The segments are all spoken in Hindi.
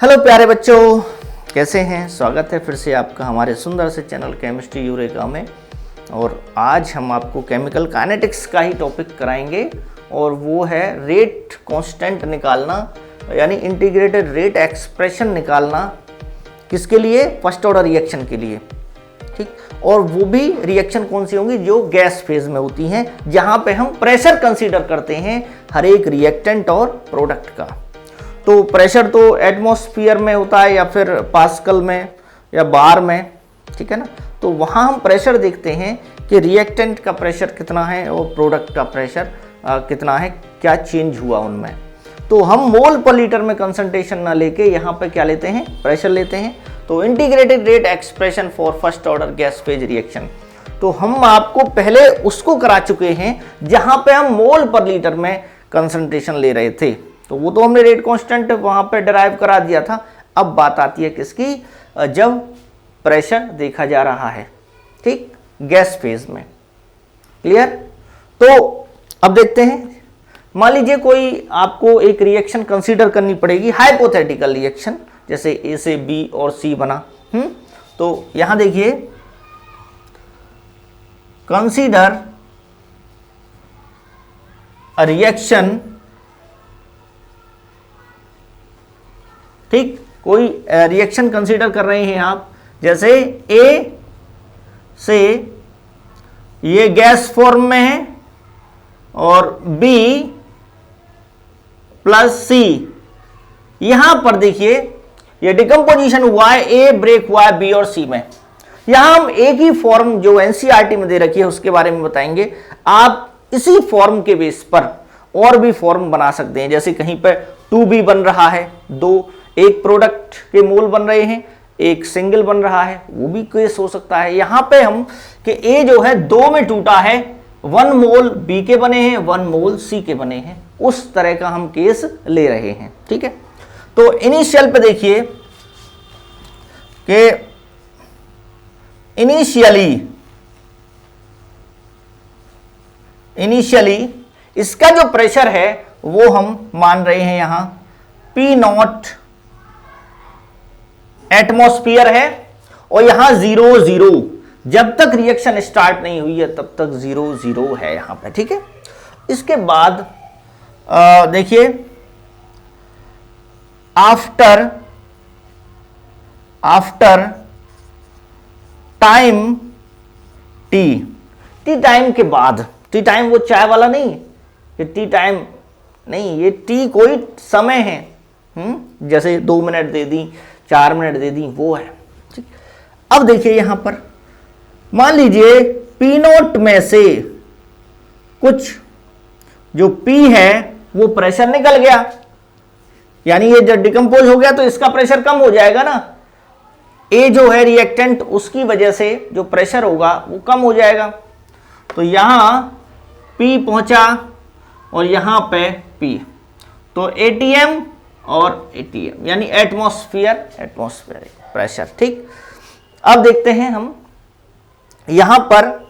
हेलो प्यारे बच्चों, कैसे हैं। स्वागत है फिर से आपका हमारे सुंदर से चैनल केमिस्ट्री यूरेका में। और आज हम आपको केमिकल काइनेटिक्स का ही टॉपिक कराएंगे और वो है रेट कांस्टेंट निकालना, यानी इंटीग्रेटेड रेट एक्सप्रेशन निकालना। किसके लिए? फर्स्ट ऑर्डर रिएक्शन के लिए। ठीक, और वो भी रिएक्शन कौन सी होंगी? जो गैस फेज में होती हैं, जहाँ पे हम प्रेशर कंसीडर करते हैं हर एक रिएक्टेंट और प्रोडक्ट का। तो प्रेशर तो एटमॉस्फेयर में होता है या फिर पास्कल में या बार में, ठीक है ना। तो वहाँ हम प्रेशर देखते हैं कि रिएक्टेंट का प्रेशर कितना है और प्रोडक्ट का प्रेशर कितना है, क्या चेंज हुआ उनमें। तो हम मोल पर लीटर में कंसंट्रेशन ना लेके यहाँ पे क्या लेते हैं? प्रेशर लेते हैं। तो integrated rate expression for first order gas phase reaction, तो हम आपको पहले उसको करा चुके हैं जहाँ पे हम मोल पर लीटर में कंसंट्रेशन ले रहे थे। तो वो तो हमने रेट कांस्टेंट वहाँ पे डिराइव करा दिया था। अब बात आती है किसकी? जब प्रेशर देखा जा रहा है, ठीक, गैस फेज में। क्लियर? तो अब देखते हैं, मान लीजिए कोई आपको एक रिएक्शन कंसीडर करनी पड़ेगी, हाइपोथेटिकल रिएक्शन, जैसे ए से बी और सी बना। तो यहां देखिए, कंसीडर अ रिएक्शन, ठीक, कोई रिएक्शन कंसीडर कर रहे हैं आप, जैसे ए से ये गैस फॉर्म में है और बी प्लस सी। यहां पर देखिए ये डिकम्पोजिशन हुआ है, ए ब्रेक हुआ है बी और सी में। यहां हम एक ही फॉर्म जो एनसीईआरटी में दे रखी है उसके बारे में बताएंगे। आप इसी फॉर्म के बेस पर और भी फॉर्म बना सकते हैं, जैसे कहीं पर 2b बन रहा है, दो एक प्रोडक्ट के मोल बन रहे हैं, एक सिंगल बन रहा है, वो भी केस हो सकता है। यहां पे हम कि ए जो है दो में टूटा है, 1 मोल बी के बने हैं, 1 मोल सी के बने हैं, उस तरह का हम केस ले रहे हैं। ठीक है, तो इनिशियल पे देखिए कि इनिशियली इसका जो प्रेशर है वो हम मान रहे हैं यहां P0 एटमॉस्फेयर है, और यहां 0 0, जब तक रिएक्शन स्टार्ट नहीं हुई है तब तक 0 0 है यहां पे। ठीक है, इसके बाद देखिए आफ्टर टाइम टी टाइम के बाद, टी टाइम वो चाय वाला नहीं, ये टी टाइम नहीं, ये टी कोई समय है, जैसे 2 मिनट दे दी, 4 मिनट दे दी, वो है। ठीक, अब देखिए यहां पर मान लीजिए P0 में से कुछ जो P है वो प्रेशर निकल गया, यानी ये जब डिकम्पोज हो गया तो इसका प्रेशर कम हो जाएगा ना। ए जो है रिएक्टेंट, उसकी वजह से जो प्रेशर होगा वो कम हो जाएगा। तो यहां P पहुंचा और यहां पे P, तो ATM और ATM यानी एटमॉस्फेरिक प्रेशर। ठीक, अब देखते हैं हम यहां पर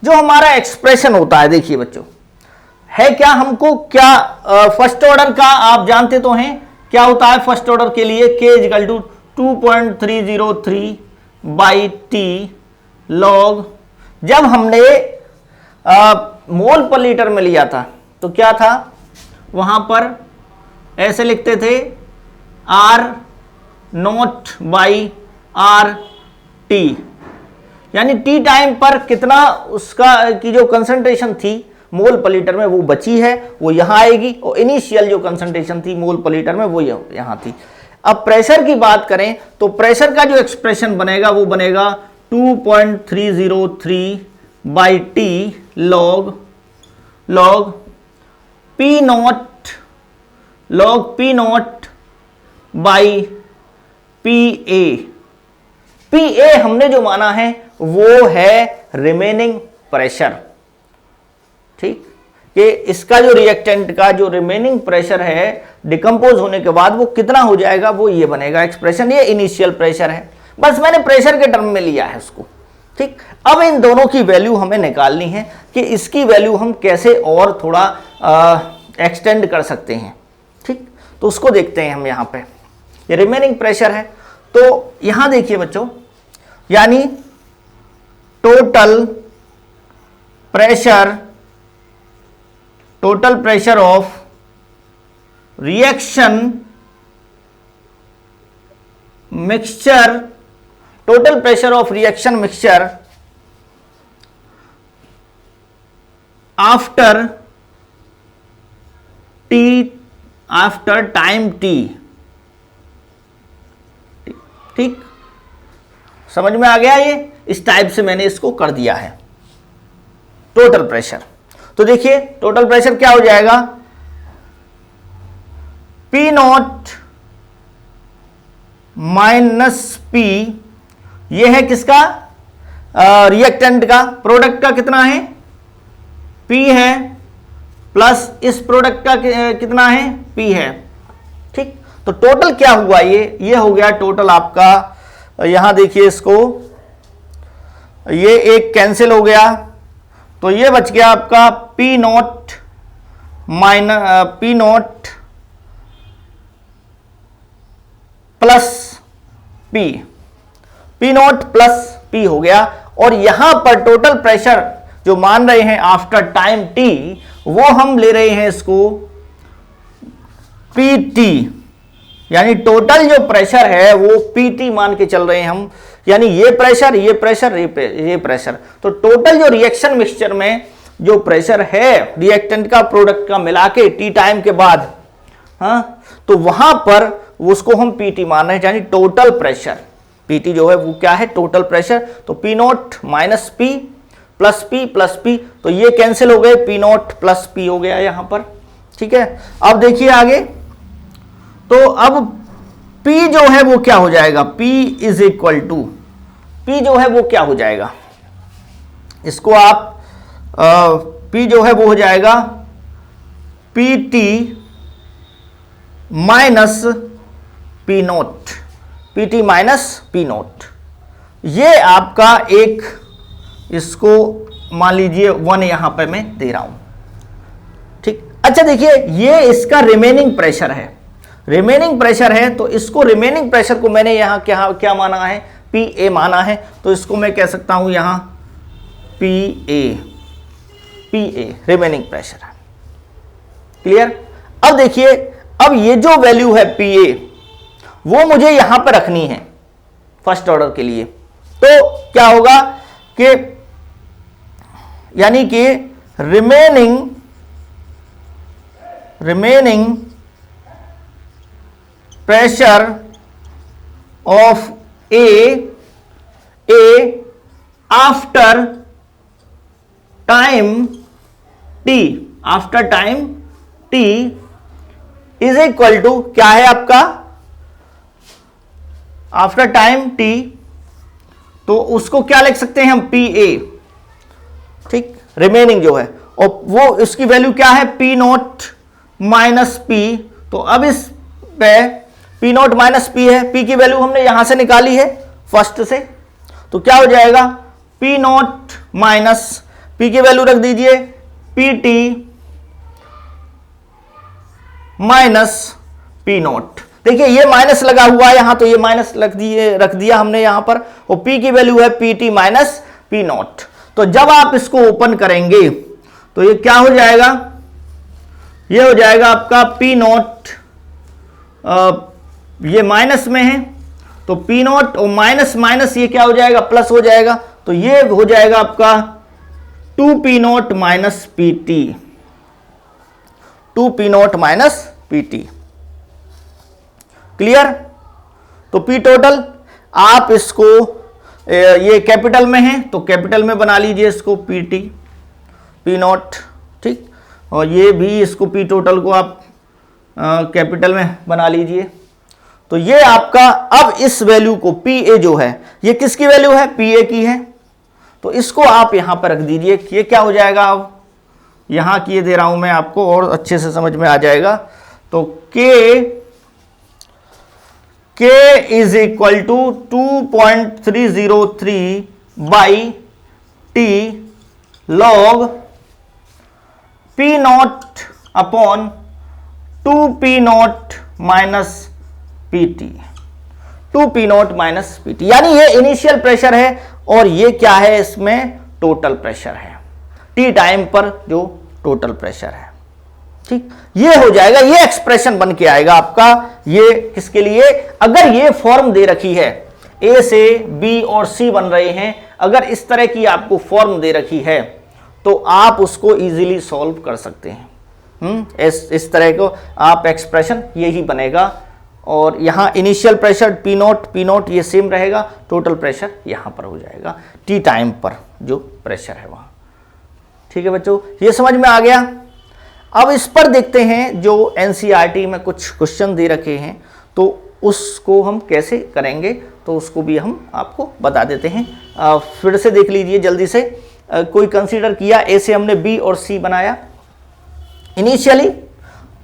जो हमारा एक्सप्रेशन होता है, देखिए बच्चों, है क्या हमको, क्या फर्स्ट ऑर्डर का आप जानते तो हैं क्या होता है फर्स्ट ऑर्डर के लिए? K equal to 2.303 by t log. जब हमने मोल पर लीटर में लिया था तो क्या था, वहां पर ऐसे लिखते थे R0 बाई आर टी, यानी टी टाइम पर कितना उसका की जो कंसंट्रेशन थी मोल पर लीटर में वो बची है, वो यहां आएगी, और इनिशियल जो कंसंट्रेशन थी मोल पर लीटर में वो यहां थी। अब प्रेशर की बात करें तो प्रेशर का जो एक्सप्रेशन बनेगा वो बनेगा 2.303 by t log P0 by PA हमने जो माना है वो है रिमेनिंग प्रेशर। ठीक, कि इसका जो रिएक्टेंट का जो रिमेनिंग प्रेशर है डिकम्पोज होने के बाद वो कितना हो जाएगा, वो ये बनेगा एक्सप्रेशन। ये इनिशियल प्रेशर है, बस मैंने प्रेशर के टर्म में लिया है उसको। ठीक, अब इन दोनों की वैल्यू हमें निकालनी है कि इसकी वैल्यू हम कैसे और थोड़ा एक्सटेंड कर सकते हैं। ठीक, तो उसको देखते हैं हम। यहाँ पे ये रिमेनिंग प्रेशर है। तो यहां देखिए बच्चों, यानी total pressure of reaction mixture, total pressure of reaction mixture after time T. ठीक, समझ में आ गया? ये इस टाइप से मैंने इसको कर दिया है टोटल प्रेशर। तो देखिए टोटल प्रेशर क्या हो जाएगा, पी नॉट माइनस पी, ये है किसका, रिएक्टेंट का, प्रोडक्ट का कितना है, पी है, प्लस इस प्रोडक्ट का कितना है, पी है। ठीक, तो टोटल क्या हुआ, ये हो गया टोटल आपका, यहां देखिए इसको, ये एक कैंसिल हो गया, तो ये बच गया आपका P not plus P not plus P हो गया। और यहां पर टोटल प्रेशर जो मान रहे हैं आफ्टर टाइम टी, वो हम ले रहे हैं इसको पीटी, यानी टोटल जो प्रेशर है वो पीटी मान के चल रहे हैं हम, यानी ये प्रेशर, ये प्रेशर, ये प्रेशर। तो टोटल जो रिएक्शन मिक्सचर में जो प्रेशर है रिएक्टेंट का प्रोडक्ट का मिला के टी टाइम के बाद, हाँ, तो वहां पर उसको हम पीटी मान रहे हैं, यानी टोटल प्रेशर। पीटी जो है वो क्या है, टोटल प्रेशर। तो P not minus P plus P, तो ये कैंसिल हो गए, पी नॉट प्लस पी हो गया यहां पर। ठीक है, अब देखिए आगे, तो अब P जो है वो क्या हो जाएगा, P is equal to, P जो है वो क्या हो जाएगा, इसको आप P जो है वो हो जाएगा PT minus P note, PT minus P note. ये आपका एक, इसको मान लीजिए 1 यहां पे मैं दे रहा हूं। ठीक, अच्छा देखिए ये इसका रिमेनिंग प्रेशर है, रिमेनिंग प्रेशर है, तो इसको रिमेनिंग प्रेशर को मैंने यहां क्या माना है, PA माना है, तो इसको मैं कह सकता हूं यहां PA रिमेनिंग प्रेशर है। क्लियर? अब देखिए, अब ये जो वैल्यू है PA वो मुझे यहां पर रखनी है फर्स्ट ऑर्डर के लिए। तो क्या होगा कि यानी कि remaining pressure of A after time T is equal to क्या है आपका, आफ्टर टाइम T, तो उसको क्या लिख सकते हैं हम, PA। ठीक, रिमेनिंग जो है, और वो उसकी वैल्यू क्या है, P नॉट माइनस P। तो अब इस पे P नॉट माइनस P है, P की वैल्यू हमने यहां से निकाली है फर्स्ट से, तो क्या हो जाएगा, P नॉट माइनस P की वैल्यू रख दीजिए PT माइनस P नॉट। देखिए ये माइनस लगा हुआ है यहां, तो ये माइनस रख दिया हमने यहां पर, और P की वैल्यू है PT माइनस P नॉट। तो जब आप इसको ओपन करेंगे तो ये क्या हो जाएगा, ये हो जाएगा आपका P नॉट, ये माइनस में है तो P नॉट और माइनस माइनस ये क्या हो जाएगा, प्लस हो जाएगा, तो ये हो जाएगा आपका 2P not minus PT, 2P not minus PT। Clear? तो P टोटल आप इसको, ये कैपिटल में है तो कैपिटल में बना लीजिए इसको P नॉट। ठीक, और ये भी इसको P टोटल को आप कैपिटल में बना लीजिए। तो ये आपका, अब इस वैल्यू को PA जो है ये किसकी वैल्यू है, PA की है, तो इसको आप यहां पर रख दीजिए। ये क्या हो जाएगा, अब यहां किए दे रहा हूं मैं आपको और अच्छे से समझ में आ जाएगा। तो K is equal to 2.303 by T log P not upon 2P not minus Pt, 2P0 minus Pt, यानी ये इनिशियल प्रेशर है और ये क्या है, इसमें टोटल प्रेशर है, T टाइम पर जो टोटल प्रेशर है। ठीक, ये हो जाएगा, ये एक्सप्रेशन बन के आएगा आपका। ये किसके लिए, अगर ये फॉर्म दे रखी है, A से B और C बन रहे हैं, अगर इस तरह की आपको फॉर्म दे रखी है तो आप उसको इजीली सॉल्व कर सकते हैं। इस तरह को आप एक्सप्रेशन यही बनेगा और यहां इनिशियल प्रेशर P0 ये सेम रहेगा, टोटल प्रेशर यहां पर हो जाएगा T टाइम पर जो प्रेशर है वहां। ठीक है बच्चों, ये समझ में आ गया। अब इस पर देखते हैं जो एनसीईआरटी में कुछ क्वेश्चन दे रखे हैं, तो उसको हम कैसे करेंगे, तो उसको भी हम आपको बता देते हैं। फिर से देख लीजिए जल्दी से। कोई कंसीडर किया, ए से हमने बी और सी बनाया। इनिशियली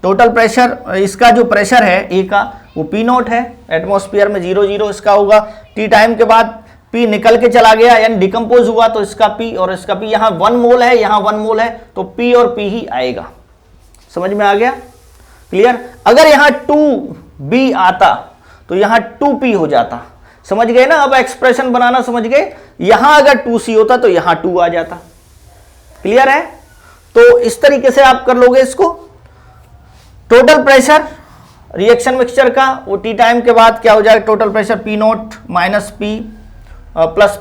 टोटल प्रेशर, इसका जो प्रेशर है ए का वो P0 है, एटमॉस्फेयर में 0 इसका होगा। टी टाइम के बाद P निकल के चला गया, यानी डिकम्पोज हुआ, तो इसका P और इसका P, यहाँ 1 मोल है, यहाँ 1 मोल है, तो P और P ही आएगा। समझ में आ गया, क्लियर। अगर यहाँ 2B आता तो यहाँ 2P हो जाता, समझ गए ना। अब एक्सप्रेशन बनाना समझ गए, यहां अगर 2C होता तो यहां 2 आ जाता। क्लियर है, तो इस तरीके से आप कर लोगे इसको। टोटल प्रेशर रिएक्शन मिक्सचर का वो टी टाइम के बाद क्या हो जाएगा, total pressure P0 minus P plus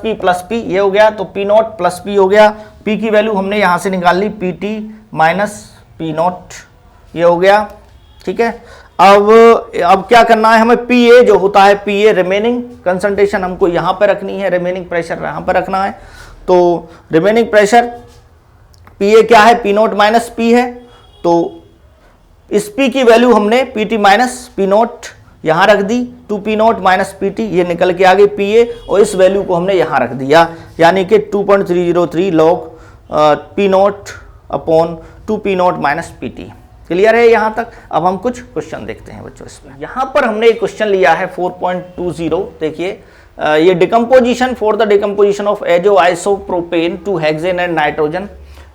P ये हो गया, तो P0 प्लस P हो गया। P की वैल्यू हमने यहां से निकाल ली, PT माइनस P0 ये हो गया। ठीक है, अब क्या करना है हमें, PA जो होता है, PA रिमेनिंग कंसंट्रेशन हमको यहां पर रखनी है, रिमेनिंग प्रेशर यहां पर रखना है। तो रिमेनिंग प्रेशर PA क्या है, P0 माइनस P है, तो इस P की वैल्यू हमने PT माइनस P0 यहां रख दी, 2P0 माइनस PT ये निकल के आ गई PA, और इस वैल्यू को हमने यहां रख दिया, यानी कि 2.303 log P0 upon 2P0 minus PT। Clear है यहाँ तक। अब हम कुछ क्वेश्चन देखते हैं बच्चों इसमें। यहाँ पर हमने एक क्वेश्चन लिया है 4.20, देखिए ये decomposition for the decomposition of azo isopropane to hexane and nitrogen.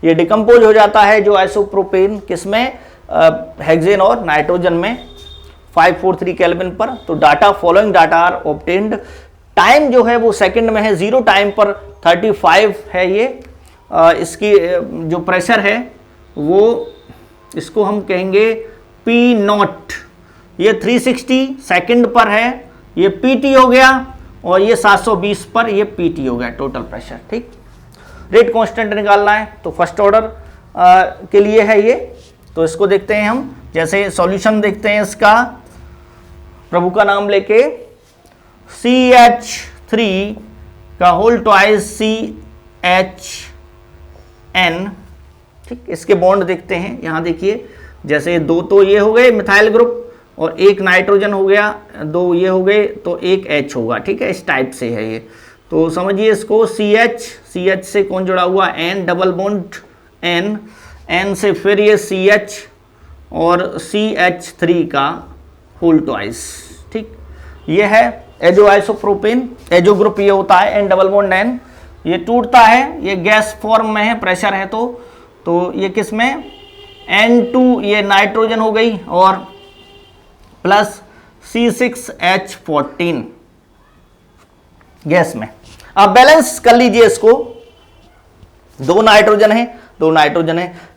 ये डिकम्पोज हो जाता है जो आइसोप्रोपेन किसमें, हेक्सेन और नाइट्रोजन में 543 केल्विन पर। तो data, following data are obtained. Time जो है वो सेकंड में है, 0 टाइम पर 35 है ये। इसकी जो प्रेशर है वो, इसको हम कहेंगे P0, ये 360 सेकंड पर है, ये PT हो गया, और ये 720 पर ये PT हो गया टोटल प्रेशर। ठीक, रेट कांस्टेंट निकालना है, तो फर्स्ट ऑर्डर के लिए है ये। तो इसको देखते हैं हम, जैसे सॉल्यूशन देखते हैं इसका, प्रभु का नाम लेके, CH3 का होल ट्वाइस CHN। ठीक, इसके बॉन्ड देखते हैं, यहां देखिए, जैसे 2 तो ये हो गए मिथाइल ग्रुप, और एक नाइट्रोजन हो गया, 2 ये हो गए, तो एक H होगा। ठीक है, इस टाइप से है ये। तो समझिए इसको, CH से कौन जुड़ा हुआ, N, डबल बॉन्ड N से फिर ये CH और CH3 का होल ट्वाइस। ठीक, ये है एजो आइसोप्रोपेन, एजो ग्रुप ये होता है, N डबल बॉन्ड N, ये टूटता है, ये गैस फॉर्म में है, प्रेशर है, तो ये किस में, N2 ये नाइट्रोजन हो गई, और प्लस C6H14 गैस में। अब बैलेंस कर लीजिए इसको, 2 नाइट्रोजन है,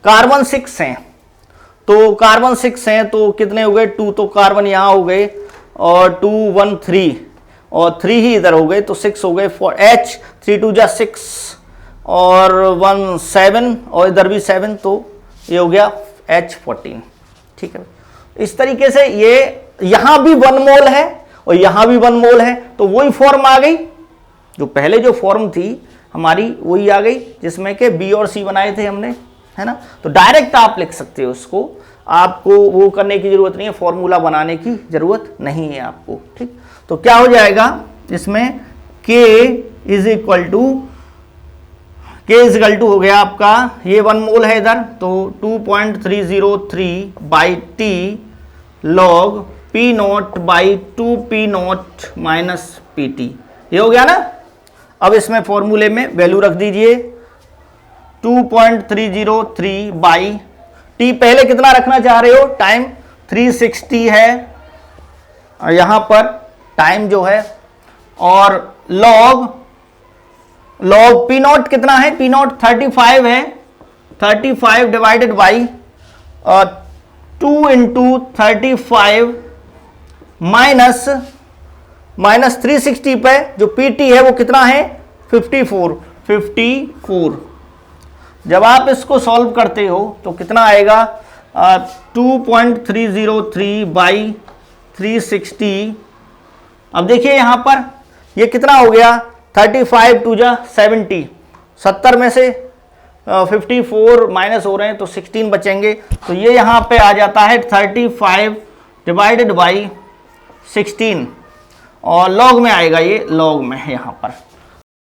कार्बन 6 हैं, तो कार्बन 6 हैं तो कितने हो गए, 2 तो कार्बन यहां हो गए, और 2 1 3 और 3 ही इधर हो गए, तो 6 हो गए। H 3 2 जा 6 और 1 7, और इधर भी 7, तो ये हो गया H14। ठीक है, इस तरीके से ये यहां भी 1 मोल है और यहां भी 1 मोल है, तो वही फॉर्म आ गई, जो पहले जो फॉर्म थी हमारी वही आ गई, जिसमें के B और C बनाए थे हमने, है ना। तो डायरेक्ट आप लिख सकते हो उसको, आपको वो करने की जरूरत नहीं है, फॉर्मूला बनाने की जरूरत नहीं है आपको। ठीक, तो क्या हो जाएगा इसमें, K इज इक्वल टू हो गया आपका, ये 1 मोल है इधर, तो 2.303 by T log P0 by 2P0 minus PT, ये हो गया ना। अब इसमें फॉर्मूले में वैल्यू रख दीजिए, 2.303 बाई T, पहले कितना रखना चाह रहे हो, टाइम 360 है, यहाँ पर टाइम जो है, और लॉग पी नॉट कितना है, पी नॉट 35 है, 35 डिवाइडेड बाई 2 इंटू 35 माइनस 360 पे जो पीटी है वो कितना है 54। जब आप इसको सॉल्व करते हो तो कितना आएगा 2.303 बाई 360। अब देखिए यहां पर ये कितना हो गया 35 टू जा 70, 70 में से 54 माइनस हो रहे हैं तो 16 बचेंगे, तो ये यहां पे आ जाता है 35 डिवाइडेड बाई 16, और लॉग में आएगा, ये लॉग में है यहां पर।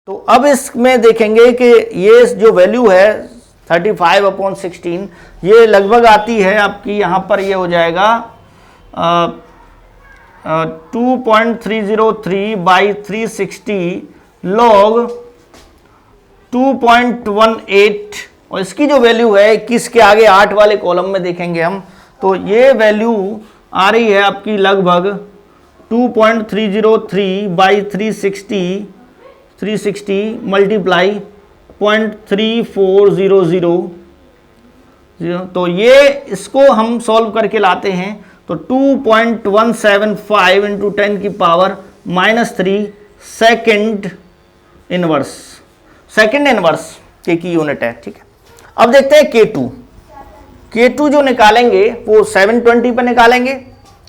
तो अब इसमें देखेंगे कि ये जो वैल्यू है 35/16 ये लगभग आती है आपकी यहाँ पर, ये हो जाएगा 2.303 बाई 360 लॉग 2.18, और इसकी जो वैल्यू है 21 के आगे 8 वाले कॉलम में देखेंगे हम, तो ये वैल्यू आ रही है आपकी लगभग 2.303 बाई 360 मल्टीप्लाई 0.3400, तो ये इसको हम सॉल्व करके लाते हैं तो 2.175 इंटू 10 की पावर -3 सेकेंड इनवर्स के की यूनिट है। ठीक है, अब देखते हैं K2 जो निकालेंगे वो 720 पे निकालेंगे,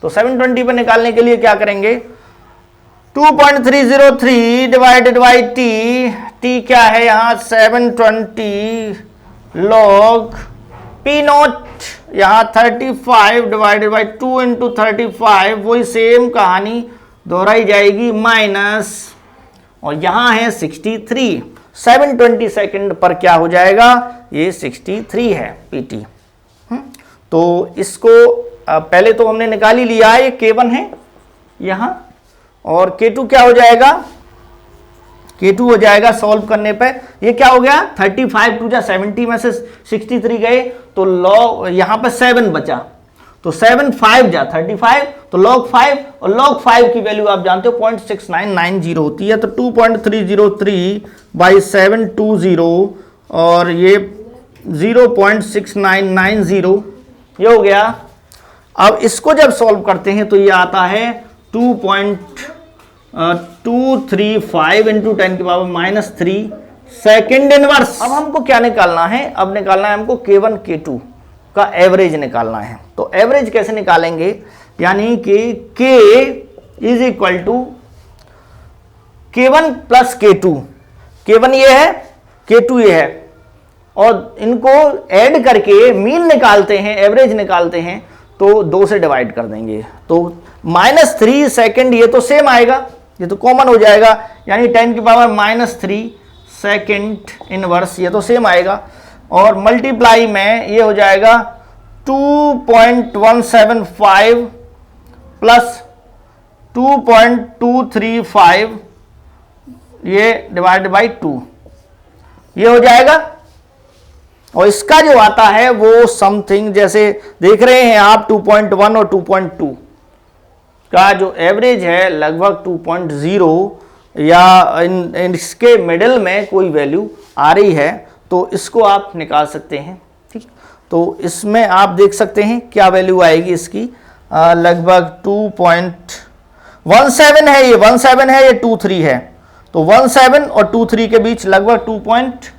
तो 720 पे निकालने के लिए क्या करेंगे 2.303 डिवाइडेड बाई टी क्या है यहाँ 720 लॉग पी नॉट यहाँ 35 डिवाइडेड बाई 2 इंटू 35, वही सेम कहानी दोहराई जाएगी माइनस, और यहाँ है 63, 720 सेकंड पर क्या हो जाएगा ये 63 है पीटी। तो इसको पहले तो हमने निकाल ही लिया है, ये K1 है यहाँ, और K2 क्या हो जाएगा, K2 हो जाएगा सॉल्व करने पे ये क्या हो गया 35 टू जा 70 में से 63 गए, तो लॉग यहाँ पे 7 बचा, तो 7 5 जा 35, तो log 5, और log 5 की वैल्यू आप जानते हो 0.6990 होती है, तो 2.303 बाई 720 और ये 0.6990 ये हो गया। अब इसको जब सॉल्व करते हैं तो ये आता है 2.235 इंटू 10 की पावर -3 सेकेंड इनवर्स। अब हमको क्या निकालना है, अब निकालना है हमको K1 K2 का एवरेज निकालना है। तो एवरेज कैसे निकालेंगे, यानी कि K is equal to K1 plus K2, K1 ये है K2 ये है, और इनको ऐड करके मीन निकालते हैं, एवरेज निकालते हैं, तो 2 से डिवाइड कर देंगे, तो -3 सेकेंड ये तो सेम आएगा, ये तो कॉमन हो जाएगा, यानी 10 की पावर -3 सेकेंड इनवर्स ये तो सेम आएगा, और मल्टीप्लाई में ये हो जाएगा 2.175 प्लस 2.235 ये डिवाइड बाई 2 ये हो जाएगा, और इसका जो आता है वो समथिंग जैसे देख रहे हैं आप 2.1 और 2.2 का जो एवरेज है लगभग 2.0 या इसके मिडिल में कोई वैल्यू आ रही है, तो इसको आप निकाल सकते हैं। ठीक, तो इसमें आप देख सकते हैं क्या वैल्यू आएगी इसकी, लगभग 2.17 है, ये 17 है, ये 23 है, तो 17 और 23 के बीच लगभग 2.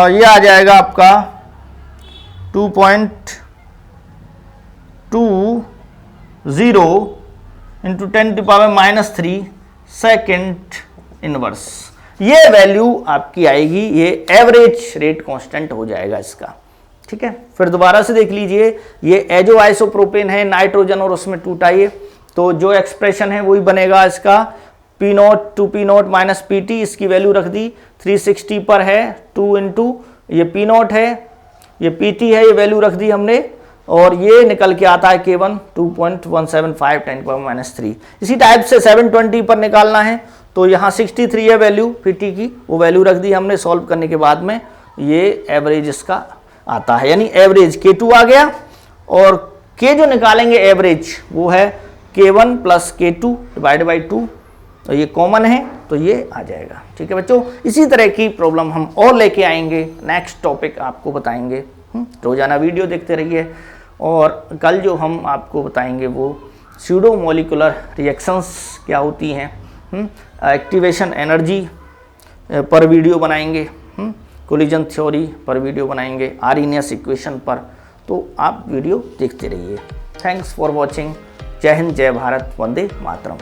ये आ जाएगा आपका 2.20 इंटू 10 की पावर -3 सेकेंड इनवर्स, ये वैल्यू आपकी आएगी, ये एवरेज रेट कांस्टेंट हो जाएगा इसका। ठीक है, फिर दोबारा से देख लीजिए, ये एजो आइसोप्रोपेन है, नाइट्रोजन और उसमें 2 टाई है, तो जो एक्सप्रेशन है वही बनेगा इसका, P0 to P0 minus PT, इसकी वैल्यू रख दी 360 पर है, 2 इंटू ये P0 है, ये PT है, ये वैल्यू रख दी हमने, और ये निकल के आता है K1 2.175 10 पावर -3। इसी टाइप से 720 पर निकालना है, तो यहाँ 63 है वैल्यू PT की, वो वैल्यू रख दी हमने सॉल्व करने के बाद में, ये एवरेज इसका आता है, यानी एवरेज K2 आ गया, और K जो निकालेंगे एवरेज वो है K1 plus K2 divide by 2, तो ये कॉमन है तो ये आ जाएगा। ठीक है बच्चों, इसी तरह की प्रॉब्लम हम और लेके आएंगे, नेक्स्ट टॉपिक आपको बताएंगे। रोजाना वीडियो देखते रहिए। और कल जो हम आपको बताएंगे वो स्यूडो मॉलिकुलर रिएक्शंस क्या होती हैं, एक्टिवेशन एनर्जी पर वीडियो बनाएंगे, कोलिजन थ्योरी पर वीडियो बनाएंगे, आर्रहीनियस इक्वेशन पर। तो आप वीडियो देखते रहिए। Thanks for watching. जय हिंद, जय भारत, वंदे मातरम।